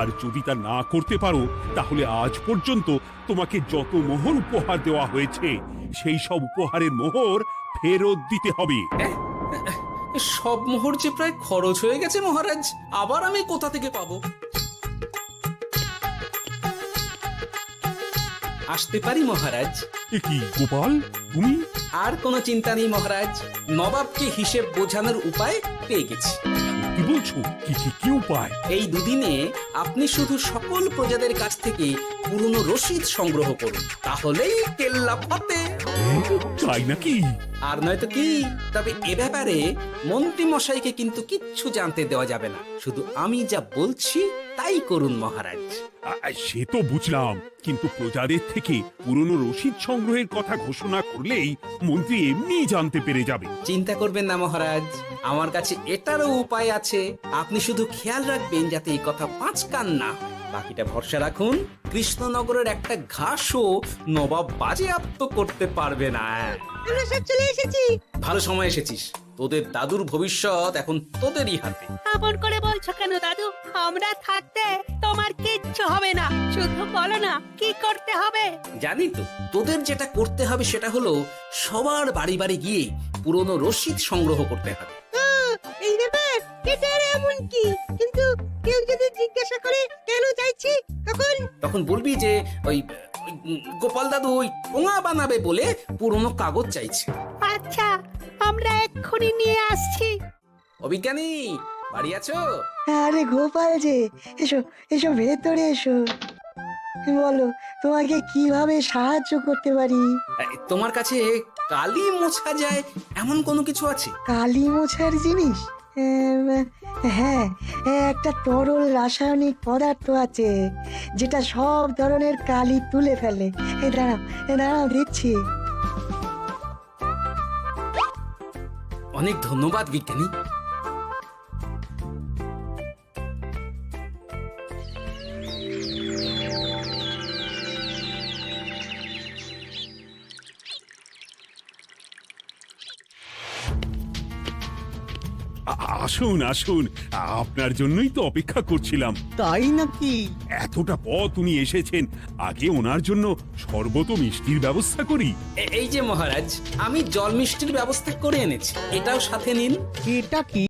আর যদি তা না করতে পারো তাহলে আজ পর্যন্ত তোমাকে যত মোহর উপহার দেওয়া হয়েছে সেই সব উপহারের মোহর ফেরত দিতে হবে। সব মোহর যে প্রায় খরচ হয়ে গেছে মহারাজ, আবার আমি কোথা থেকে পাবো? আসতে পারি মহারাজ? এ কি গোপাল, তুমি? আর কোনো চিন্তা নেই মহারাজ, নবাবকে হিসেব বোঝানোর উপায় পেয়ে গেছি। কি বলছো? কি কি কি উপায়? এই দুদিনে আপনি শুধু সকল প্রজাদের কাছ থেকে পুরনো রসিদ সংগ্রহ করুন, তাহলেই কেল্লা ফতে। তাই নাকি? আর নয়তো কি? তবে এ ব্যাপারে মন্ত্রী মশাইকে কিন্তু কিচ্ছু জানতে দেওয়া যাবে না, শুধু আমি যা বলছি তাই করুন মহারাজ। সে তো বুঝলাম, কিন্তু প্রজাদের থেকে পুরনো রসিদ সংগ্রহের কথা ঘোষণা করলেই মন্ত্রী এমনি জানতে পেরে যাবে। চিন্তা করবেন না মহারাজ, আমার কাছে এটারও উপায় আছে। আপনি শুধু খেয়াল রাখবেন যাতে এই কথা পাঁচ কান না হয়। বাকিটা ভরসা রাখুন, কৃষ্ণনগরের একটা ঘাসও নবাব বাজেয়াপ্ত করতে পারবে না। আমরা সব চলে এসেছি। ভালো সময় এসেছিস, তোদের দাদুর ভবিষ্যৎ এখন তোদেরই হাতে। আপন করে বলছো কেন দাদু? আমরা থাকতে তোমার কিচ্ছু হবে না, শুধু বলো না কি করতে হবে। জানি তো, তোদের যেটা করতে হবে সেটা হলো সবার বাড়ি বাড়ি গিয়ে পুরনো রসিদ সংগ্রহ করতে হবে। এই ব্যাপার এটার এমন কি? কিন্তু কেউ যদি জিজ্ঞাসা করে কেন চাইছি, তখন বলবি যে ওই গোপাল দাদু ওই ঠোঙা বানাবে বলে পুরনো কাগজ চাইছে। আচ্ছা, আমরা এক্ষুনি নিয়ে আসছি। অবিজ্ঞানী, বাড়ি আছো? আরে গোপাল যে, এসো এসো ভেতরে এসো। বলো, তোমাকে কিভাবে সাহায্য করতে পারি? তোমার কাছে কালি মোছা যায় এমন কোনো কিছু আছে? কালি মোছার জিনিস? হ্যাঁ, একটা তরল রাসায়নিক পদার্থ আছে যেটা সব ধরনের কালি তুলে ফেলে। দাঁড়াও দিচ্ছি। অনেক ধন্যবাদ বিজ্ঞানী। আসুন আসুন, আপনার জন্যই তো অপেক্ষা করছিলাম। তাই নাকি? এতটা পথ উনি এসেছেন, আগে ওনার জন্য শরবত ও মিষ্টির ব্যবস্থা করি। এই যে মহারাজ, আমি জল মিষ্টির ব্যবস্থা করে এনেছি, এটাও সাথে নিন। এটা কি?